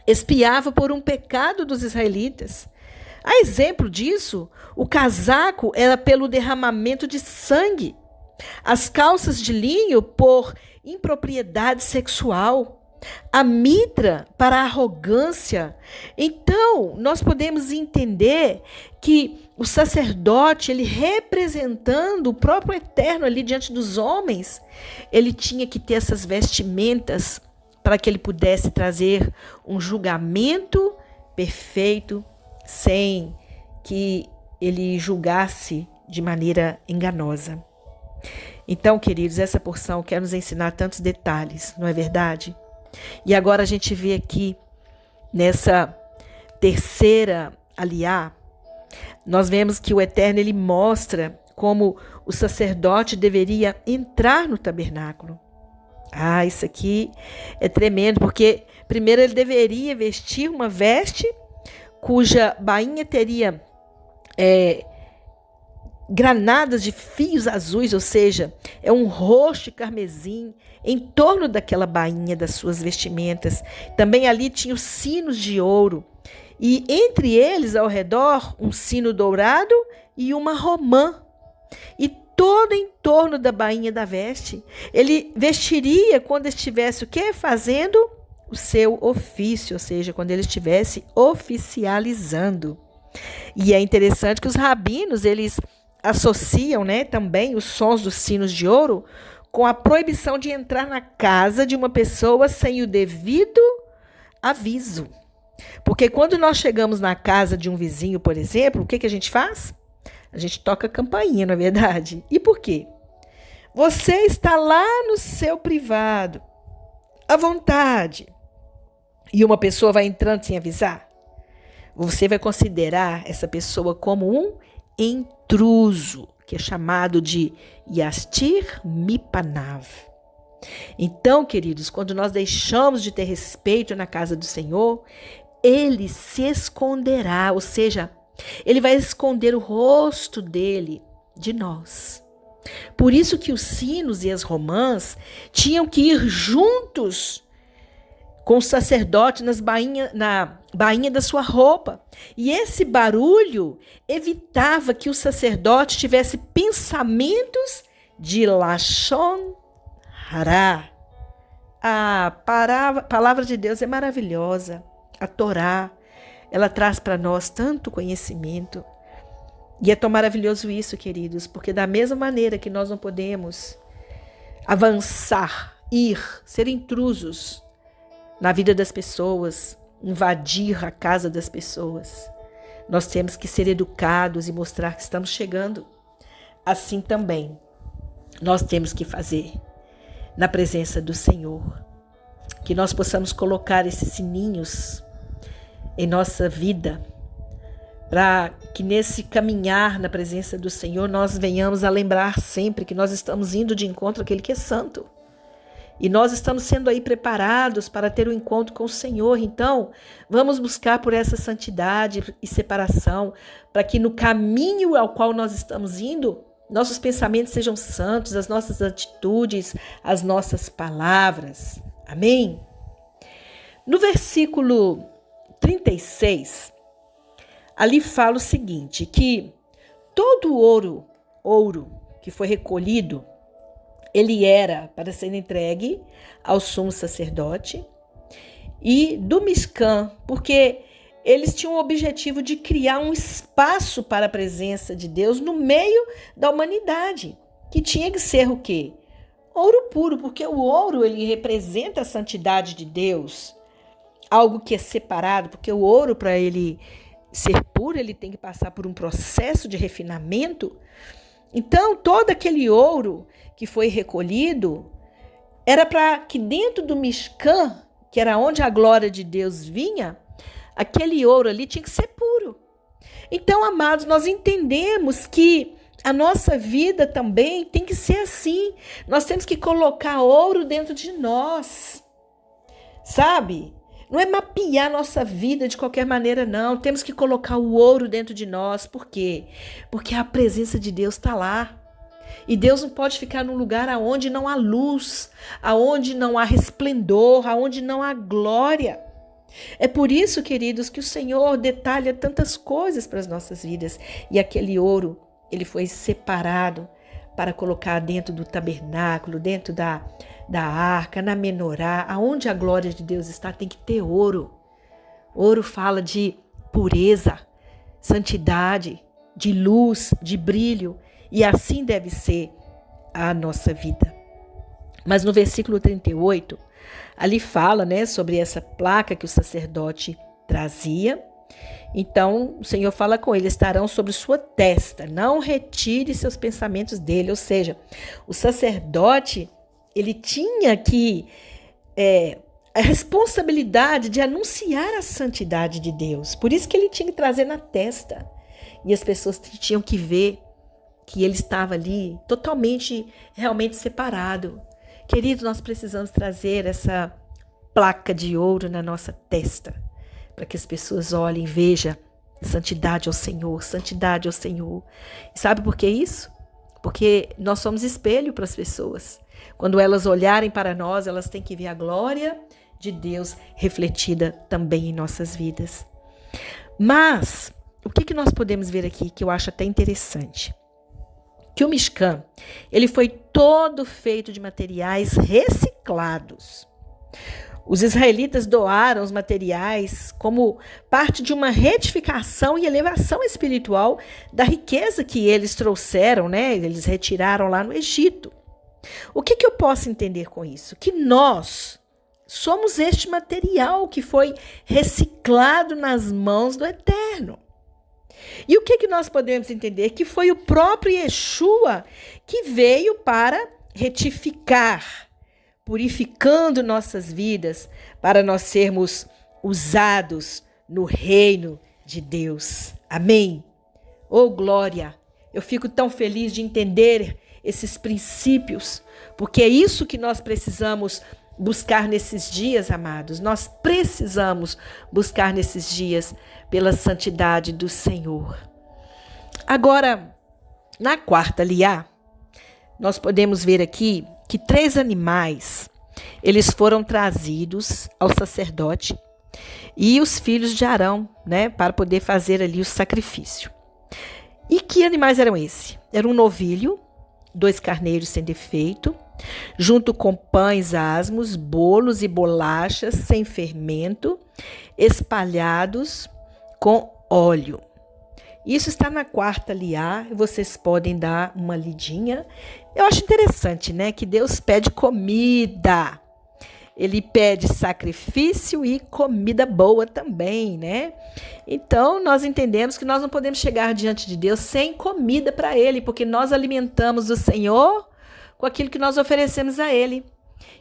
expiava por um pecado dos israelitas. A exemplo disso, o casaco era pelo derramamento de sangue. as calças de linho por impropriedade sexual, a mitra para a arrogância. Então, nós podemos entender que o sacerdote, ele representando o próprio Eterno ali diante dos homens, ele tinha que ter essas vestimentas para que ele pudesse trazer um julgamento perfeito, sem que ele julgasse de maneira enganosa. Então, queridos, essa porção quer nos ensinar tantos detalhes, não é verdade? E agora a gente vê aqui, nessa terceira aliá, nós vemos que o Eterno, ele mostra como o sacerdote deveria entrar no tabernáculo. Isso aqui é tremendo, porque primeiro ele deveria vestir uma veste cuja bainha teria granadas de fios azuis, ou seja, é um roxo carmesim em torno daquela bainha das suas vestimentas. Também ali tinha os sinos de ouro, e entre eles, ao redor, um sino dourado e uma romã. E todo em torno da bainha da veste. Ele vestiria quando estivesse o quê? Fazendo o seu ofício, ou seja, quando ele estivesse oficializando. E é interessante que os rabinos, eles associam, também os sons dos sinos de ouro com a proibição de entrar na casa de uma pessoa sem o devido aviso. Porque quando nós chegamos na casa de um vizinho, por exemplo, o que a gente faz? A gente toca a campainha, não é verdade? E por quê? Você está lá no seu privado, à vontade, e uma pessoa vai entrando sem avisar. Você vai considerar essa pessoa como um intruso, que é chamado de Yastir Mipanav. Então, queridos, quando nós deixamos de ter respeito na casa do Senhor, ele se esconderá, ou seja, ele vai esconder o rosto dele de nós. Por isso que os sinos e as romãs tinham que ir juntos com o sacerdote na bainha da sua roupa. E esse barulho evitava que o sacerdote tivesse pensamentos de Lashon Hara. A palavra de Deus é maravilhosa. A Torá, ela traz para nós tanto conhecimento. E é tão maravilhoso isso, queridos, porque da mesma maneira que nós não podemos avançar, ser intrusos na vida das pessoas, invadir a casa das pessoas, nós temos que ser educados e mostrar que estamos chegando. Assim também, nós temos que fazer na presença do Senhor. Que nós possamos colocar esses sininhos em nossa vida, para que nesse caminhar na presença do Senhor, nós venhamos a lembrar sempre que nós estamos indo de encontro àquele que é santo. E nós estamos sendo aí preparados para ter um encontro com o Senhor. Então, vamos buscar por essa santidade e separação, para que no caminho ao qual nós estamos indo, nossos pensamentos sejam santos, as nossas atitudes, as nossas palavras. Amém? No versículo 36, ali fala o seguinte, que todo o ouro que foi recolhido, ele era para ser entregue ao sumo sacerdote e do Mishkan, porque eles tinham o objetivo de criar um espaço para a presença de Deus no meio da humanidade, que tinha que ser o quê? Ouro puro, porque o ouro ele representa a santidade de Deus, algo que é separado, porque o ouro, para ele ser puro, ele tem que passar por um processo de refinamento. Então, todo aquele ouro que foi recolhido era para que dentro do Mishkan, que era onde a glória de Deus vinha, aquele ouro ali tinha que ser puro. Então, amados, nós entendemos que a nossa vida também tem que ser assim. Nós temos que colocar ouro dentro de nós, sabe? Não é mapear nossa vida de qualquer maneira, não. Temos que colocar o ouro dentro de nós. Por quê? Porque a presença de Deus está lá. E Deus não pode ficar num lugar onde não há luz, onde não há resplendor, onde não há glória. É por isso, queridos, que o Senhor detalha tantas coisas para as nossas vidas. E aquele ouro, ele foi separado para colocar dentro do tabernáculo, dentro da arca, na menorá, aonde a glória de Deus está, tem que ter ouro. Ouro fala de pureza, santidade, de luz, de brilho, e assim deve ser a nossa vida. Mas no versículo 38, ali fala, né, sobre essa placa que o sacerdote trazia. Então, o Senhor fala com ele: estarão sobre sua testa, não retire seus pensamentos dele. Ou seja, o sacerdote, ele tinha que a responsabilidade de anunciar a santidade de Deus. Por isso que ele tinha que trazer na testa. E as pessoas tinham que ver que ele estava ali totalmente, realmente separado. Querido, nós precisamos trazer essa placa de ouro na nossa testa, para que as pessoas olhem e vejam santidade ao Senhor, santidade ao Senhor. E sabe por que isso? Porque nós somos espelho para as pessoas. Quando elas olharem para nós, elas têm que ver a glória de Deus refletida também em nossas vidas. Mas o que nós podemos ver aqui, que eu acho até interessante? Que o Mishkan, ele foi todo feito de materiais reciclados. Os israelitas doaram os materiais como parte de uma retificação e elevação espiritual da riqueza que eles trouxeram, né? Eles retiraram lá no Egito. O que eu posso entender com isso? Que nós somos este material que foi reciclado nas mãos do Eterno. E o que nós podemos entender? Que foi o próprio Yeshua que veio para retificar, purificando nossas vidas, para nós sermos usados no reino de Deus. Amém? Oh, glória! Eu fico tão feliz de entender esses princípios, porque é isso que nós precisamos buscar nesses dias, amados. Nós precisamos buscar nesses dias pela santidade do Senhor. Agora, na quarta liá, nós podemos ver aqui que 3 animais, eles foram trazidos ao sacerdote e os filhos de Arão, né, para poder fazer ali o sacrifício. E que animais eram esses? Era um novilho, 2 carneiros sem defeito, junto com pães asmos, bolos e bolachas sem fermento, espalhados com óleo. Isso está na quarta liá, vocês podem dar uma lidinha. Eu acho interessante, né, que Deus pede comida. Ele pede sacrifício e comida boa também, né? Então, nós entendemos que nós não podemos chegar diante de Deus sem comida para Ele, porque nós alimentamos o Senhor com aquilo que nós oferecemos a Ele.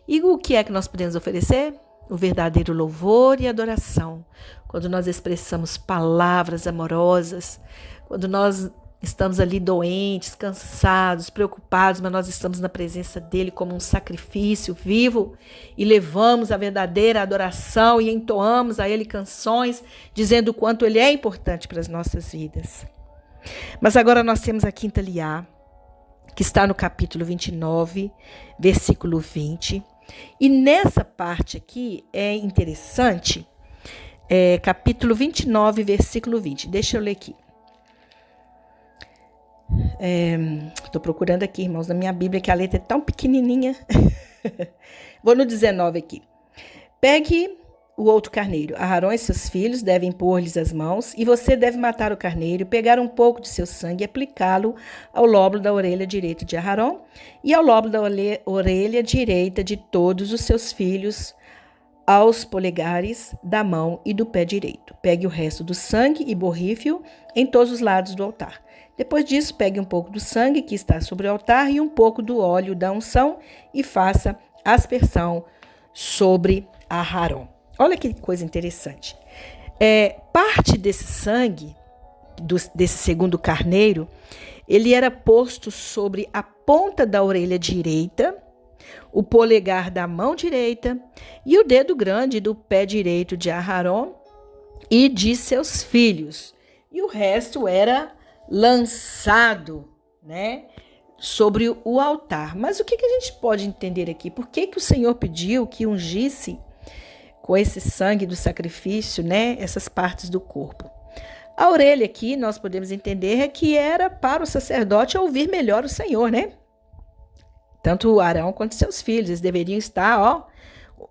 E o que é que nós podemos oferecer? O verdadeiro louvor e adoração. Quando nós expressamos palavras amorosas, quando nós estamos ali doentes, cansados, preocupados, mas nós estamos na presença dele como um sacrifício vivo e levamos a verdadeira adoração e entoamos a ele canções dizendo o quanto ele é importante para as nossas vidas. Mas agora nós temos a quinta liá, que está no capítulo 29, versículo 20. E nessa parte aqui é interessante, capítulo 29, versículo 20. Deixa eu ler aqui. Estou procurando aqui, irmãos, na minha Bíblia, que a letra é tão pequenininha. Vou no 19 aqui. Pegue o outro carneiro. Aarão e seus filhos devem pôr-lhes as mãos, e você deve matar o carneiro, pegar um pouco de seu sangue e aplicá-lo ao lóbulo da orelha direita de Aarão e ao lóbulo da orelha direita de todos os seus filhos, aos polegares da mão e do pé direito. Pegue o resto do sangue e borrife-o em todos os lados do altar. Depois disso, pegue um pouco do sangue que está sobre o altar e um pouco do óleo da unção e faça aspersão sobre Aarão. Olha que coisa interessante. Parte desse sangue, desse segundo carneiro, ele era posto sobre a ponta da orelha direita, o polegar da mão direita e o dedo grande do pé direito de Aarão e de seus filhos. E o resto era lançado, né, sobre o altar. Mas o que a gente pode entender aqui? Por que o Senhor pediu que ungisse com esse sangue do sacrifício, né, essas partes do corpo? A orelha aqui, nós podemos entender que era para o sacerdote ouvir melhor o Senhor, né? Tanto Arão quanto seus filhos, eles deveriam estar, ó,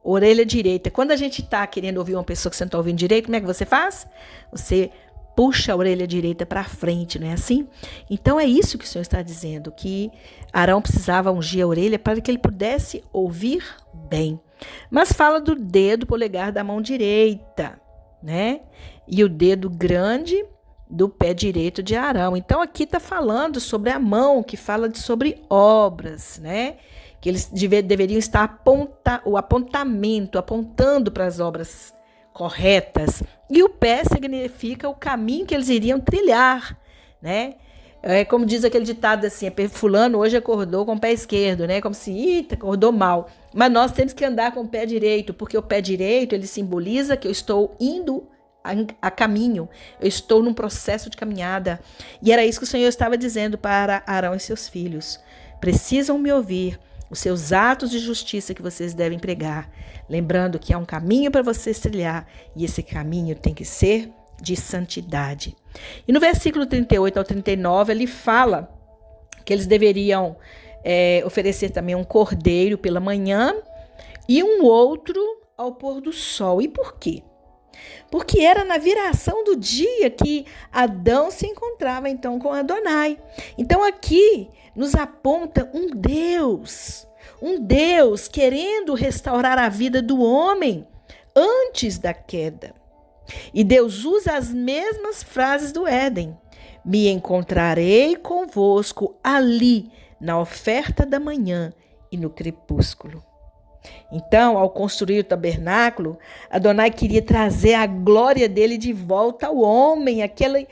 orelha direita. Quando a gente está querendo ouvir uma pessoa que você não está ouvindo direito, como é que você faz? Você puxa a orelha direita para frente, não é assim? Então é isso que o Senhor está dizendo, que Arão precisava ungir a orelha para que ele pudesse ouvir bem. Mas fala do dedo polegar da mão direita, né? E o dedo grande do pé direito de Arão. Então aqui está falando sobre a mão, que fala sobre obras, né? Que eles deveriam estar o apontamento, apontando para as obras corretas. E o pé significa o caminho que eles iriam trilhar, né? É como diz aquele ditado assim, fulano hoje acordou com o pé esquerdo, né? Como se, acordou mal. Mas nós temos que andar com o pé direito, porque o pé direito, ele simboliza que eu estou indo a caminho, eu estou num processo de caminhada. E era isso que o Senhor estava dizendo para Arão e seus filhos. Precisam me ouvir, os seus atos de justiça que vocês devem pregar. Lembrando que há um caminho para vocês trilhar, e esse caminho tem que ser de santidade. E no versículo 38 ao 39, ele fala que eles deveriam oferecer também um cordeiro pela manhã e um outro ao pôr do sol. E por quê? Porque era na viração do dia que Adão se encontrava então com Adonai. Então aqui nos aponta um Deus querendo restaurar a vida do homem antes da queda. E Deus usa as mesmas frases do Éden. Me encontrarei convosco ali na oferta da manhã e no crepúsculo. Então, ao construir o tabernáculo, Adonai queria trazer a glória dele de volta ao homem, aquele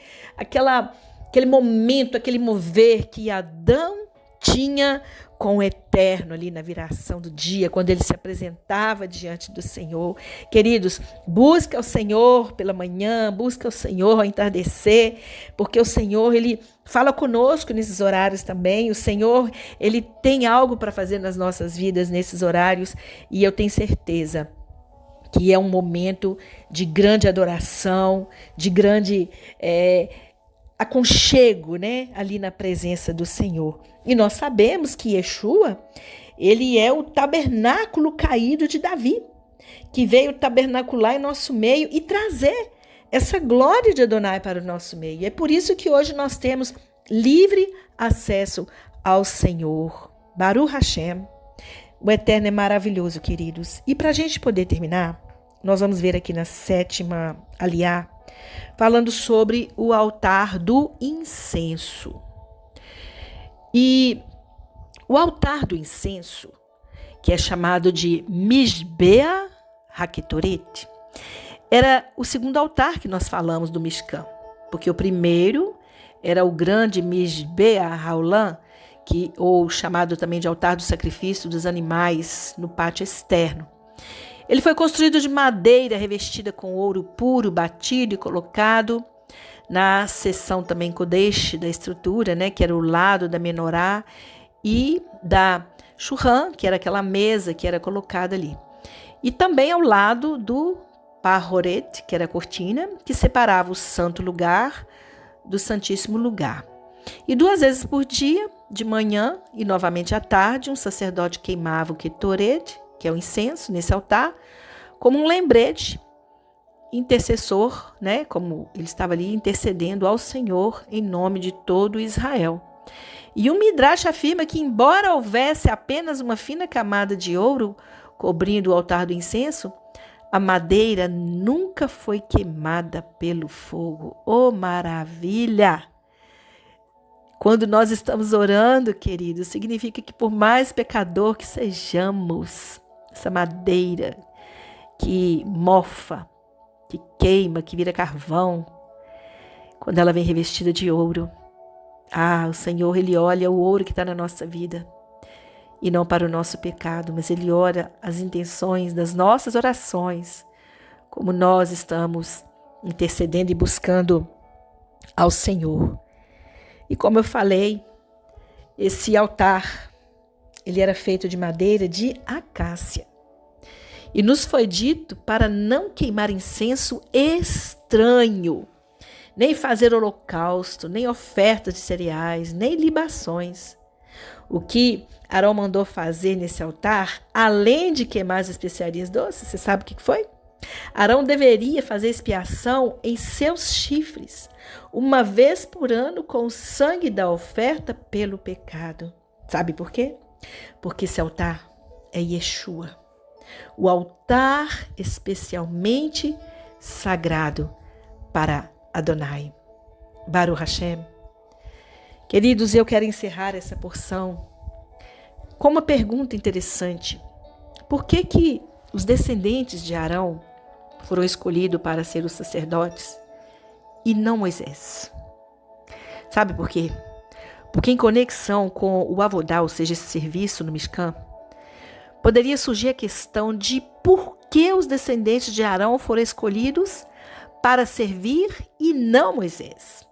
momento, aquele mover que Adão tinha com o eterno ali na viração do dia, quando ele se apresentava diante do Senhor. Queridos, busca o Senhor pela manhã, busca o Senhor ao entardecer, porque o Senhor, ele fala conosco nesses horários também. O Senhor, ele tem algo para fazer nas nossas vidas nesses horários, e eu tenho certeza que é um momento de grande adoração, de grande aconchego, né, ali na presença do Senhor. E nós sabemos que Yeshua, ele é o tabernáculo caído de Davi, que veio tabernacular em nosso meio e trazer essa glória de Adonai para o nosso meio. É por isso que hoje nós temos livre acesso ao Senhor. Baruch Hashem. O Eterno é maravilhoso, queridos. E para a gente poder terminar, nós vamos ver aqui na 7ª aliá, falando sobre o altar do incenso. E o altar do incenso, que é chamado de Mishbea Haketoret, era o segundo altar que nós falamos do Mishkan, porque o primeiro era o grande Mishbea Haolam, ou chamado também de altar do sacrifício dos animais no pátio externo. Ele foi construído de madeira revestida com ouro puro, batido e colocado na seção também Kodesh da estrutura, né, que era o lado da menorá, e da Shulchan, que era aquela mesa que era colocada ali. E também ao lado do Pahoret, que era a cortina, que separava o santo lugar do santíssimo lugar. E 2 vezes por dia, de manhã e novamente à tarde, um sacerdote queimava o Ketoret, que é o incenso, nesse altar, como um lembrete intercessor, né? Como ele estava ali intercedendo ao Senhor em nome de todo Israel. E o Midrash afirma que, embora houvesse apenas uma fina camada de ouro cobrindo o altar do incenso, a madeira nunca foi queimada pelo fogo. Oh, maravilha! Quando nós estamos orando, queridos, significa que por mais pecador que sejamos, essa madeira que mofa, que queima, que vira carvão, quando ela vem revestida de ouro, o Senhor, Ele olha o ouro que está na nossa vida, e não para o nosso pecado, mas Ele olha as intenções das nossas orações, como nós estamos intercedendo e buscando ao Senhor. E como eu falei, esse altar, ele era feito de madeira de acácia. E nos foi dito para não queimar incenso estranho, nem fazer holocausto, nem ofertas de cereais, nem libações. O que Arão mandou fazer nesse altar, além de queimar as especiarias doces? Você sabe o que foi? Arão deveria fazer expiação em seus chifres, uma vez por ano, com o sangue da oferta pelo pecado. Sabe por quê? Porque esse altar é Yeshua, o altar especialmente sagrado para Adonai. Baruch Hashem. Queridos, eu quero encerrar essa porção com uma pergunta interessante. Por que os descendentes de Arão foram escolhidos para ser os sacerdotes e não Moisés? Sabe por quê? Porque em conexão com o avodá, ou seja, esse serviço no Mishkan, poderia surgir a questão de por que os descendentes de Arão foram escolhidos para servir e não Moisés.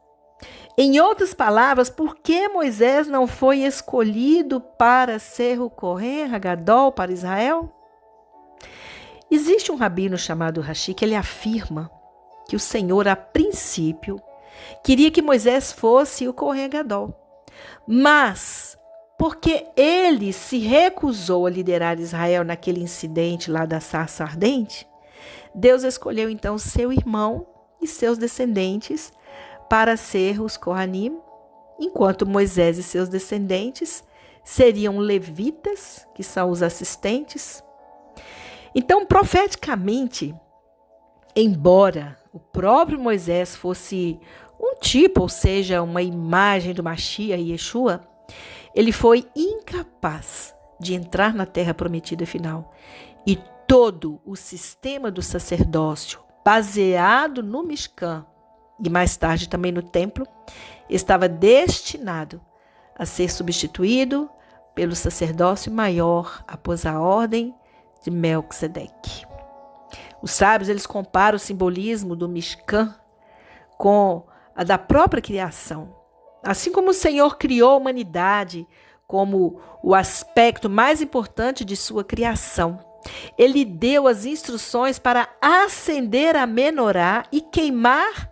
Em outras palavras, por que Moisés não foi escolhido para ser o Kohen Hagadol para Israel? Existe um rabino chamado Rashi que ele afirma que o Senhor, a princípio, queria que Moisés fosse o Kohen Hagadol. Mas, porque ele se recusou a liderar Israel naquele incidente lá da sarça ardente, Deus escolheu então seu irmão e seus descendentes para ser os Kohanim, enquanto Moisés e seus descendentes seriam levitas, que são os assistentes. Então, profeticamente, embora o próprio Moisés fosse um tipo, ou seja, uma imagem do Mashiach e Yeshua, ele foi incapaz de entrar na terra prometida final. E todo o sistema do sacerdócio, baseado no Mishkan, e mais tarde também no templo, estava destinado a ser substituído pelo sacerdócio maior após a ordem de Melquisedeque. Os sábios eles comparam o simbolismo do Mishkan com a da própria criação. Assim como o Senhor criou a humanidade como o aspecto mais importante de sua criação, ele deu as instruções para acender a menorá e queimar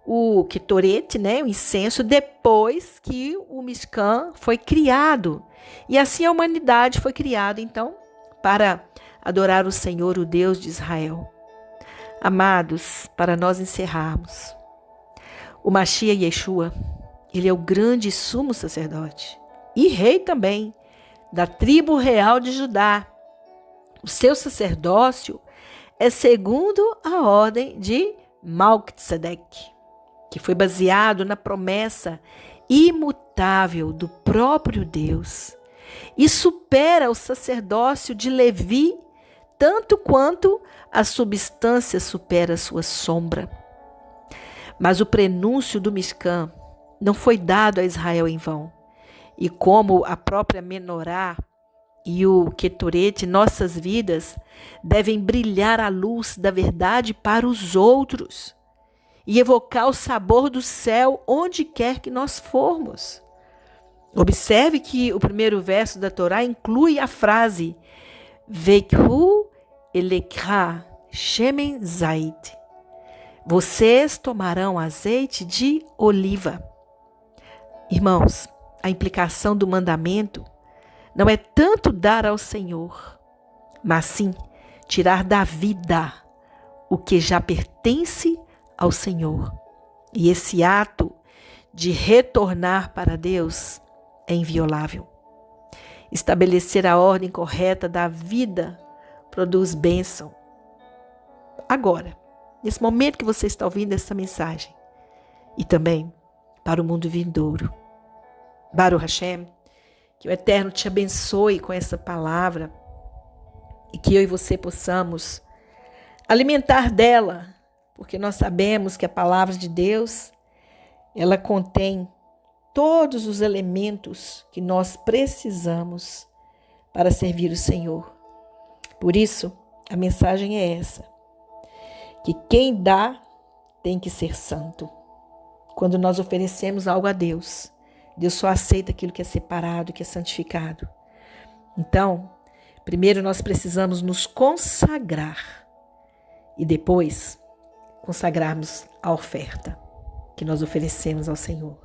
o Ketoret, o incenso, depois que o Mishkan foi criado. E assim a humanidade foi criada, então, para adorar o Senhor, o Deus de Israel. Amados, para nós encerrarmos, o Mashiach Yeshua, ele é o grande sumo sacerdote e rei também da tribo real de Judá. O seu sacerdócio é segundo a ordem de Melquisedeque, que foi baseado na promessa imutável do próprio Deus e supera o sacerdócio de Levi tanto quanto a substância supera a sua sombra. Mas o prenúncio do Mishkan não foi dado a Israel em vão. E como a própria menorá e o Ketoret, nossas vidas devem brilhar a luz da verdade para os outros e evocar o sabor do céu onde quer que nós formos. Observe que o primeiro verso da Torá inclui a frase Vekhu elekra shemen zait. Vocês tomarão azeite de oliva. Irmãos, a implicação do mandamento não é tanto dar ao Senhor, mas sim tirar da vida o que já pertence ao Senhor. E esse ato de retornar para Deus é inviolável. Estabelecer a ordem correta da vida produz bênção. Agora, nesse momento que você está ouvindo essa mensagem, e também para o mundo vindouro. Baruch Hashem, que o Eterno te abençoe com essa palavra e que eu e você possamos alimentar dela, porque nós sabemos que a palavra de Deus, ela contém todos os elementos que nós precisamos para servir o Senhor. Por isso, a mensagem é essa, que quem dá tem que ser santo. Quando nós oferecemos algo a Deus, Deus só aceita aquilo que é separado, que é santificado. Então, primeiro nós precisamos nos consagrar e depois consagrarmos a oferta que nós oferecemos ao Senhor.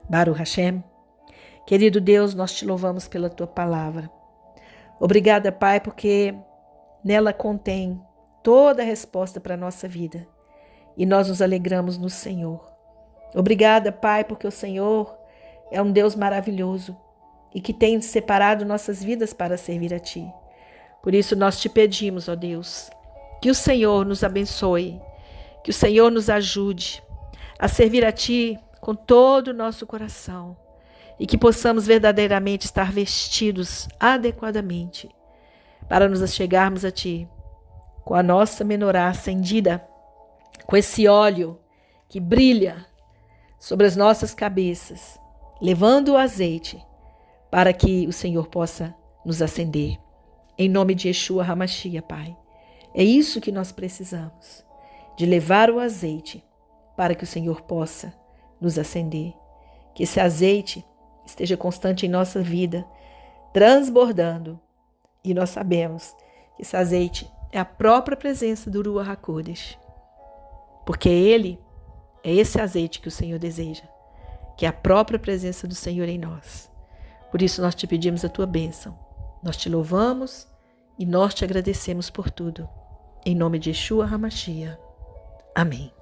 Baruch Hashem, Querido Deus, nós te louvamos pela tua palavra. Obrigada, Pai, porque nela contém toda a resposta para a nossa vida e nós nos alegramos no Senhor. Obrigada, Pai, porque o Senhor é um Deus maravilhoso e que tem separado nossas vidas para servir a Ti. Por isso nós te pedimos, ó Deus, que o Senhor nos abençoe, que o Senhor nos ajude a servir a Ti com todo o nosso coração e que possamos verdadeiramente estar vestidos adequadamente para nos achegarmos a Ti com a nossa menorá acendida, com esse óleo que brilha sobre as nossas cabeças, levando o azeite para que o Senhor possa nos acender. Em nome de Yeshua HaMashiach, Pai. É isso que nós precisamos, de levar o azeite para que o Senhor possa nos acender. Que esse azeite esteja constante em nossa vida, transbordando. E nós sabemos que esse azeite é a própria presença do Ruach HaKodesh. Porque Ele é esse azeite que o Senhor deseja, que é a própria presença do Senhor em nós. Por isso nós te pedimos a tua bênção. Nós te louvamos e nós te agradecemos por tudo. Em nome de Yeshua HaMashiach. Amém.